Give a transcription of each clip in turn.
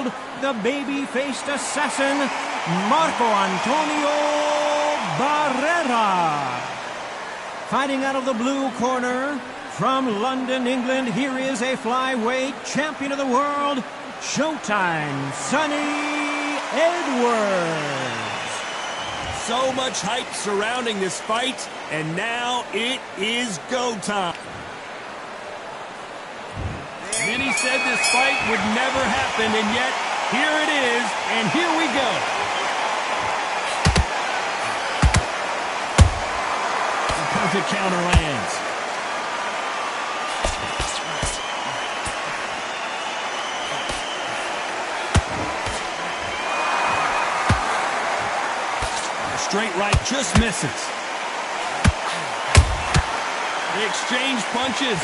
world, the baby-faced assassin, Marco Antonio Barrera. Fighting out of the blue corner, from London, England, here is a flyweight champion of the world, Showtime, Sonny Edwards. So much hype surrounding this fight, and now it is go time. Many said this fight would never happen, and yet here it is, and here we go. The perfect counter lands. Straight right just misses. They exchange punches.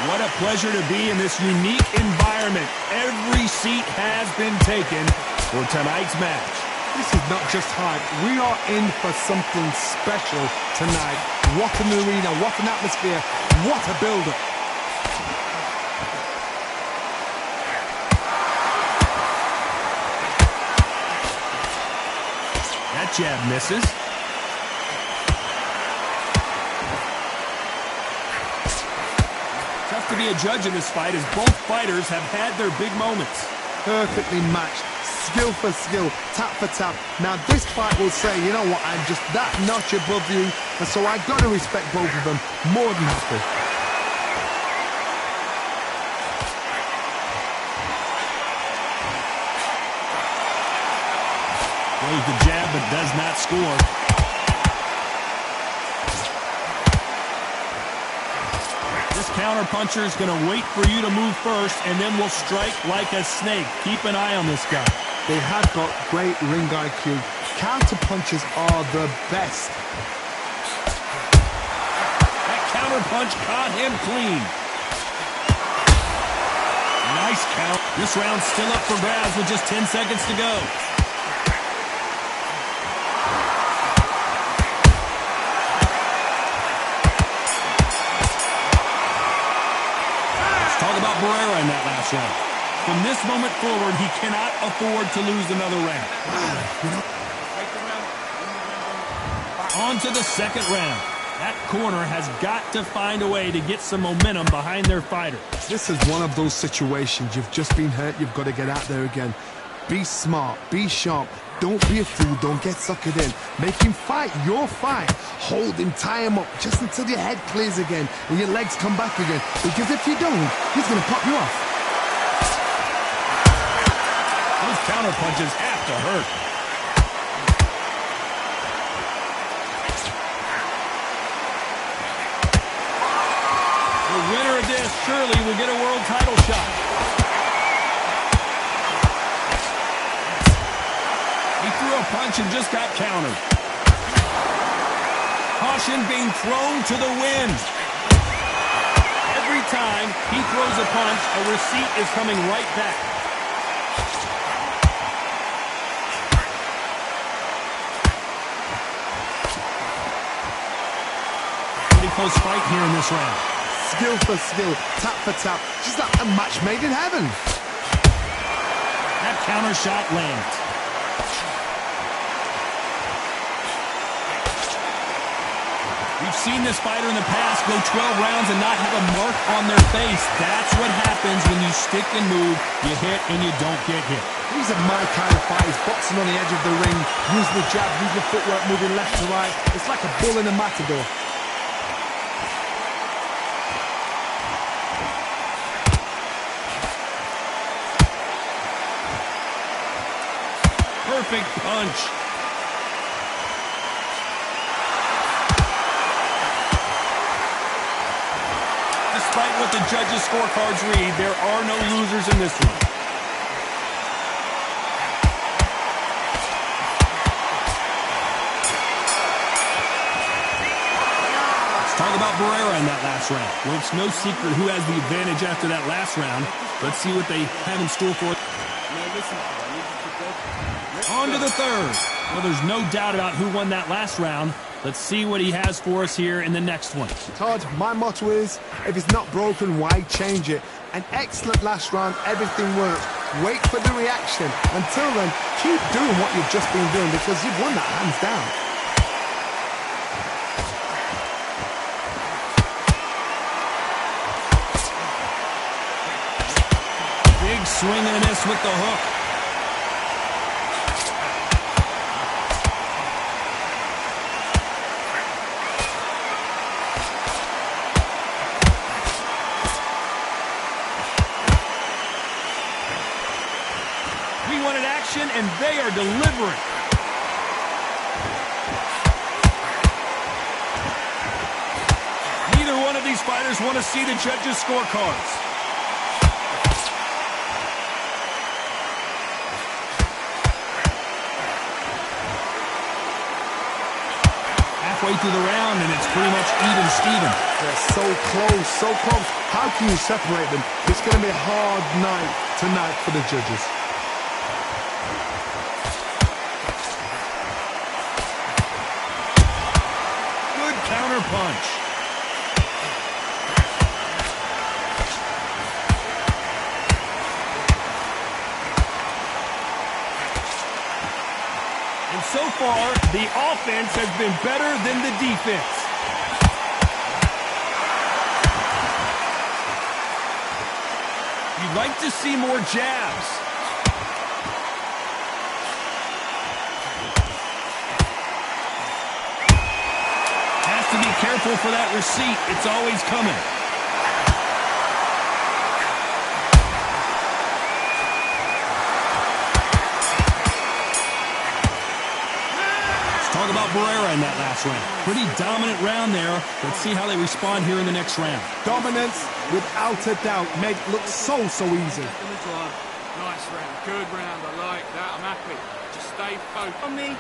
What a pleasure to be in this unique environment. Every seat has been taken for tonight's match. This is not just hype. We are in for something special tonight. What an arena, what an atmosphere, what a build-up. Jab misses. Tough to be a judge in this fight as both fighters have had their big moments. Perfectly matched, skill for skill, tap for tap. Now this fight will say, you know what, I'm just that notch above you, and so I've got to respect both of them more than happy. Throws the jab but does not score. This counterpuncher is going to wait for you to move first and then will strike like a snake. Keep an eye on this guy. They have got great ring IQ. Counterpunches are the best. That counterpunch caught him clean. Nice count. This round's still up for grabs with just 10 seconds to go. Barrera in that last round. From this moment forward, he cannot afford to lose another round. On to the second round. That corner has got to find a way to get some momentum behind their fighter. This is one of those situations. You've just been hurt. You've got to get out there again. Be smart. Be sharp. Don't be a fool. Don't get suckered in. Make him fight your fight. Hold him, tie him up, just until your head clears again and your legs come back again. Because if you don't, he's going to pop you off. Those counter punches have to hurt. The winner of this surely will get a world title shot. He threw a punch and just got countered. Caution being thrown to the wind. Every time he throws a punch, a receipt is coming right back. Pretty close fight here in this round. Skill for skill, tap for tap, just like a match made in heaven. That counter shot lands. We've seen this fighter in the past go 12 rounds and not have a mark on their face. That's what happens when you stick and move, you hit and you don't get hit. These are my kind of fighters, boxing on the edge of the ring, using the jab, using the footwork, moving left to right. It's like a bull in a matador. Perfect punch. Despite what the judges' scorecards read, there are no losers in this one. Let's talk about Barrera in that last round. Well, it's no secret who has the advantage after that last round. Let's see what they have in store for us. On to the third. Well, there's no doubt about who won that last round. Let's see what he has for us here in the next one. Todd, my motto is, if it's not broken, why change it? An excellent last round, everything works. Wait for the reaction. Until then, keep doing what you've just been doing because you've won that hands down. Big swing and a miss with the hook. We wanted action, and they are delivering. Neither one of these fighters want to see the judges' scorecards. Halfway through the round, and it's pretty much even Steven. They're so close, so close. How can you separate them? It's going to be a hard night tonight for the judges. Good counter punch. And so far, the offense has been better than the defense. You'd like to see more jabs. Has to be careful for that receipt. It's always coming. Talk about Barrera in that last round. Pretty dominant round there. Let's see how they respond here in the next round. Dominance, without a doubt, made it look so easy. Nice round, good round, I like that, I'm happy. Just stay focused on me.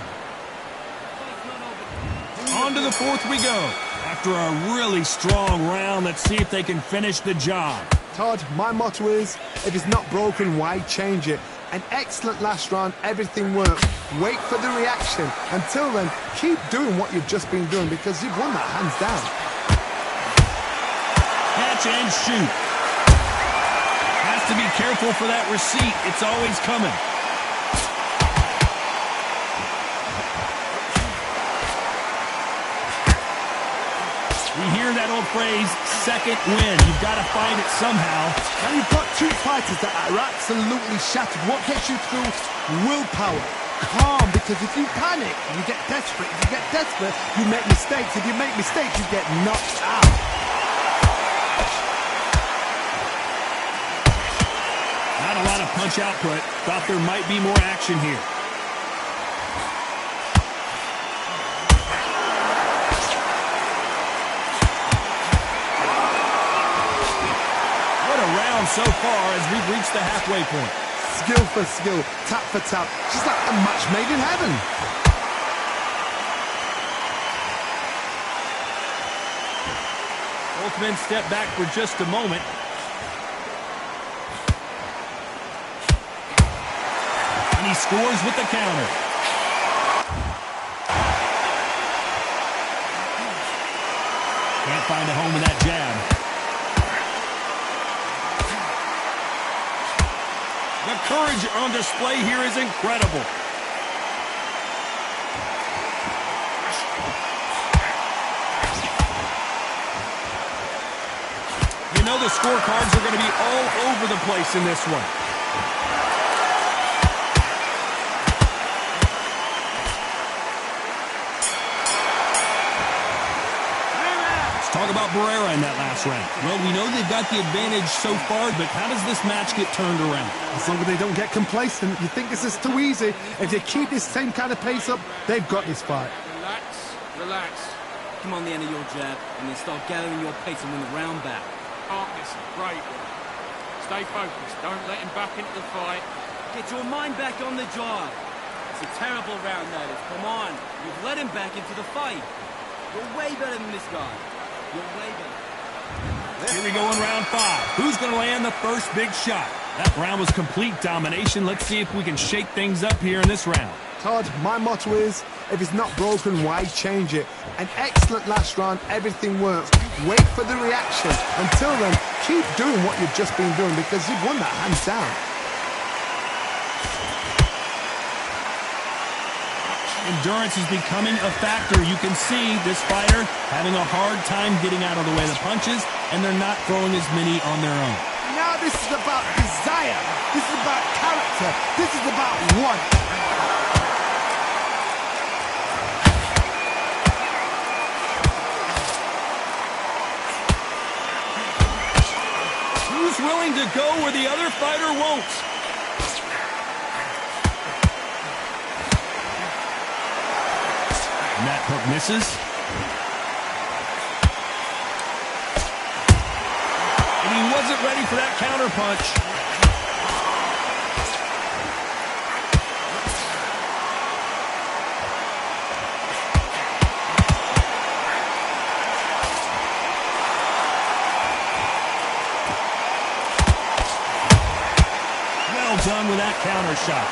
On to the fourth we go. After a really strong round, let's see if they can finish the job. Todd, my motto is, if it's not broken, why change it? An excellent last round, everything works. Wait for the reaction. Until then, keep doing what you've just been doing because you've won that hands down. Catch and shoot. Has to be careful for that receipt. It's always coming. We hear that old phrase, second win. You've got to find it somehow. Now you've got two fighters that are absolutely shattered. What gets you through? Willpower. Calm, because if you panic, you get desperate. If you get desperate, you make mistakes. If you make mistakes, you get knocked out. Not a lot of punch output. Thought there might be more action here. So far as we've reached the halfway point. Skill for skill, tap for tap, just like a match made in heaven. Both men step back for just a moment. And he scores with the counter. Can't find a home with that jab. The courage on display here is incredible. You know the scorecards are going to be all over the place in this one. Talk about Barrera in that last round. Well, we know they've got the advantage so far, but how does this match get turned around? As long as they don't get complacent, you think this is too easy. If they keep this same kind of pace up, they've got this fight. Relax, relax. Come on the end of your jab, and then start gathering your pace and win the round back. Harkness, great work. Stay focused, don't let him back into the fight. Get your mind back on the job. It's a terrible round, that is. Come on, you've let him back into the fight. You're way better than this guy. You're way better. Here we go in round 5. Who's going to land the first big shot? That round was complete domination. Let's see if we can shake things up here in this round. Todd, my motto is, if it's not broken, why change it? An excellent last round, everything works. Wait for the reaction. Until then, keep doing what you've just been doing because you've won that hands down. Endurance is becoming a factor. You can see this fighter having a hard time getting out of the way of the punches, and they're not throwing as many on their own. Now this is about desire. This is about character. This is about want. Who's willing to go where the other fighter won't? And that hook misses. And he wasn't ready for that counter punch. Well done with that counter shot.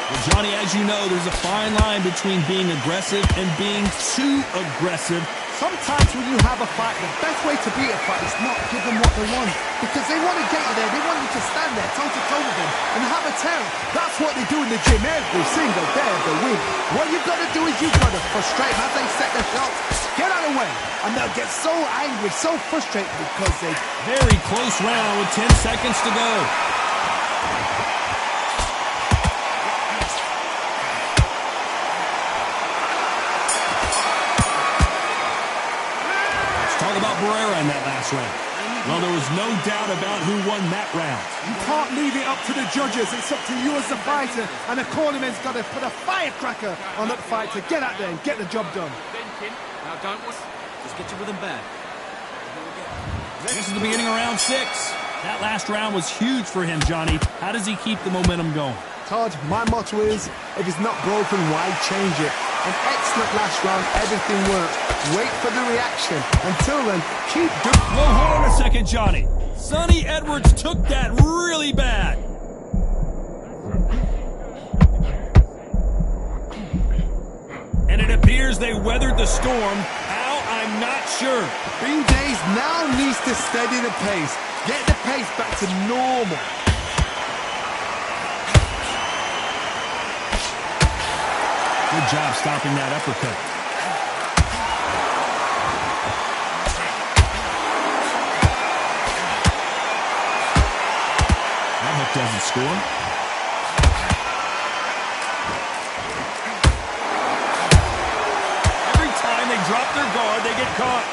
Well, Johnny, as you know, there's a fine line between being aggressive and being too aggressive. Sometimes when you have a fight, the best way to beat a fight is not give them what they want. Because they want to get you there. They want you to stand there toe-to-toe with them and have a terror. That's what they do in the gym every single day of the week. What you've got to do is you've got to frustrate them as they set their shots. Get out of the way. And they'll get so angry, so frustrated because they... Very close round with 10 seconds to go. About Barrera in that last round. Well, there was no doubt about who won that round. You can't leave it up to the judges. It's up to you as the fighter. And the cornerman's got to put a firecracker on that fight to get out there and get the job done. Now don't... Just get your rhythm back. This is the beginning of round 6. That last round was huge for him, Johnny. How does he keep the momentum going? Todd, my motto is, if it's not broken, why change it? An excellent last round, everything works. Wait for the reaction. Until then, keep doing... Whoa, hold on a second, Johnny. Sonny Edwards took that really bad. And it appears they weathered the storm. How? I'm not sure. B-Days now needs to steady the pace. Get the pace back to normal. Good job stopping that uppercut. That hook doesn't score. Every time they drop their guard, they get caught.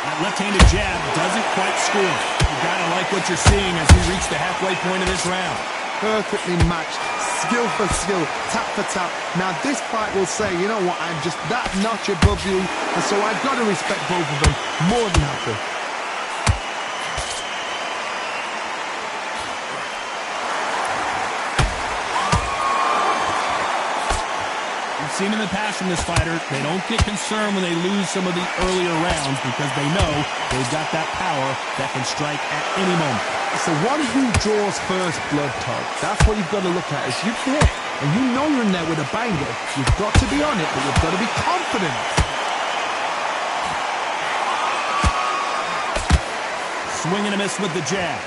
That left-handed jab doesn't quite score. You gotta like what you're seeing as we reach the halfway point of this round. Perfectly matched. Skill for skill, tap for tap. Now this fight will say, you know what, I'm just that notch above you, and so I've got to respect both of them more than happy. We've seen in the past from this fighter, they don't get concerned when they lose some of the earlier rounds because they know they've got that power that can strike at any moment. It's the one who draws first blood, Todd. That's what you've got to look at. Is you've hit, and you know you're in there with a banger. You've got to be on it, but you've got to be confident. Swing and a miss with the jab.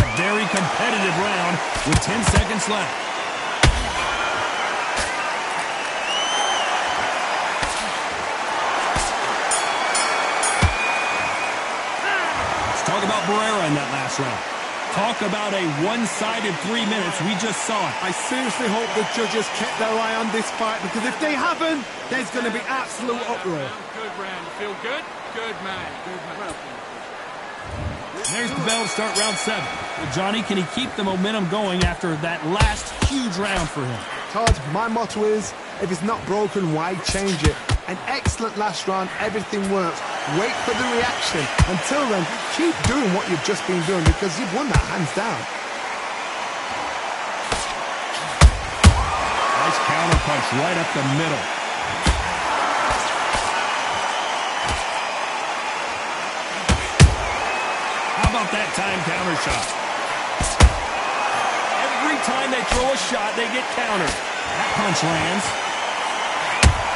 A very competitive round with 10 seconds left. Talk about Barrera in that last round. Talk about a one-sided 3 minutes. We just saw it. I seriously hope the judges kept their eye on this fight, because if they haven't, there's going to be absolute uproar. Good round. Feel good? Good man. Good man. There's the bell to start round 7. Well, Johnny, can he keep the momentum going after that last huge round for him? Todd, my motto is, if it's not broken, why change it? An excellent last round, everything works. Wait for the reaction. Until then, keep doing what you've just been doing because you've won that hands down. Nice counter punch right up the middle. How about off that time counter shot. Every time they throw a shot, they get countered. That punch lands.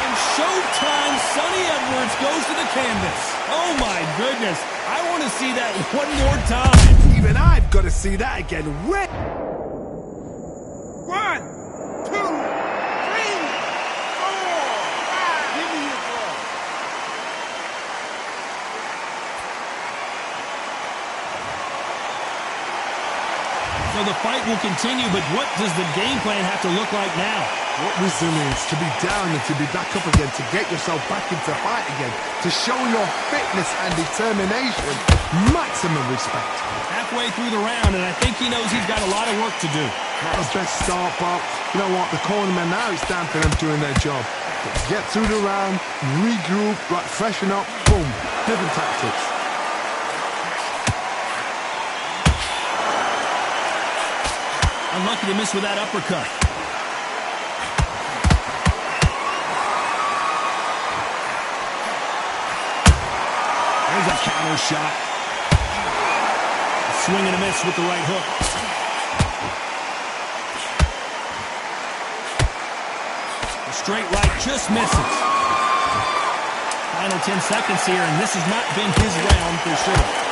And showtime, Sonny Edwards goes to the canvas. Oh, my goodness. I want to see that one more time. Even I've got to see that again. Wait. 1, 2, 3, 4, 5. Give me your ball. So the fight will continue, but what does the game plan have to look like now? What resilience to be down and to be back up again, to get yourself back into fight again, to show your fitness and determination. Maximum respect. Halfway through the round, and I think he knows he's got a lot of work to do. Not the best start, but you know what? The cornermen now is down for them doing their job. Get through the round, regroup, right, freshen up, boom. Different tactics. Unlucky to miss with that uppercut. There's a counter shot. A swing and a miss with the right hook. The straight right just misses. Final 10 seconds here, and this has not been his round for sure.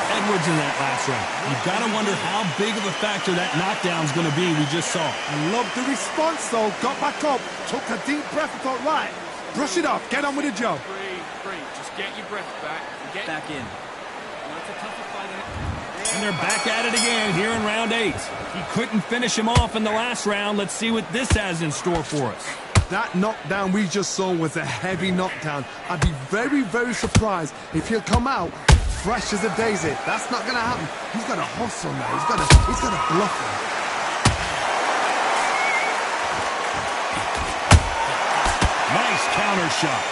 Edwards in that last round. You've got to wonder how big of a factor that knockdown's going to be we just saw. I love the response, though. Got back up, took a deep breath and thought, right, brush it off, get on with the job. Breathe. Just get your breath back. Get Back in. That's a tougher fight. And they're back at it again here in round 8. He couldn't finish him off in the last round. Let's see what this has in store for us. That knockdown we just saw was a heavy knockdown. I'd be very, very surprised if he'll come out fresh as a daisy. That's not going to happen. He's got to hustle now. He's got to bluff him. Nice counter shot.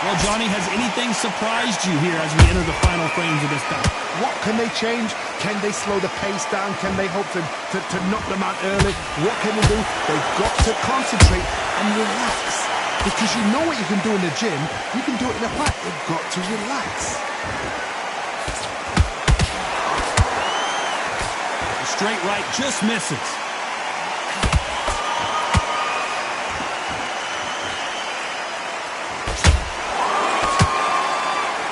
Well, Johnny, has anything surprised you here as we enter the final frames of this bout? What can they change? Can they slow the pace down? Can they hope to knock them out early? What can they do? They've got to concentrate and relax. Because you know what you can do in the gym, you can do it in a fight. They've got to relax. The straight right just misses.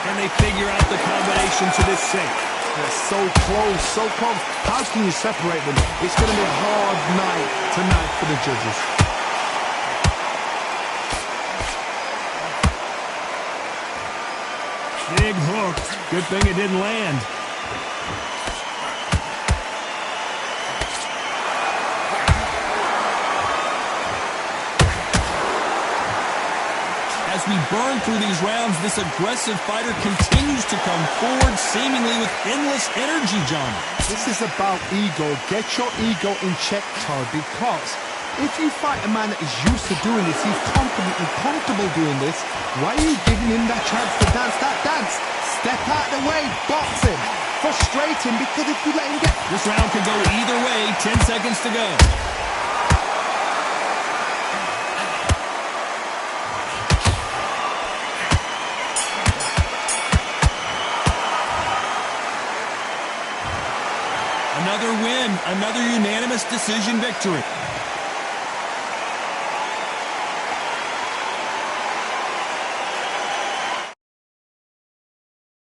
Can they figure out the combination to this safe? They're so close, so close. How can you separate them? It's going to be a hard night tonight for the judges. Big hook. Good thing it didn't land. As we burn through these rounds, this aggressive fighter continues to come forward, seemingly with endless energy, Johnny. This is about ego. Get your ego in check, Todd, because if you fight a man that is used to doing this, he's confident and comfortable doing this, why are you giving him that chance to dance that dance? Step out of the way, box him, frustrate him, because if you let him get... This round could go either way, 10 seconds to go. Another win, another unanimous decision victory.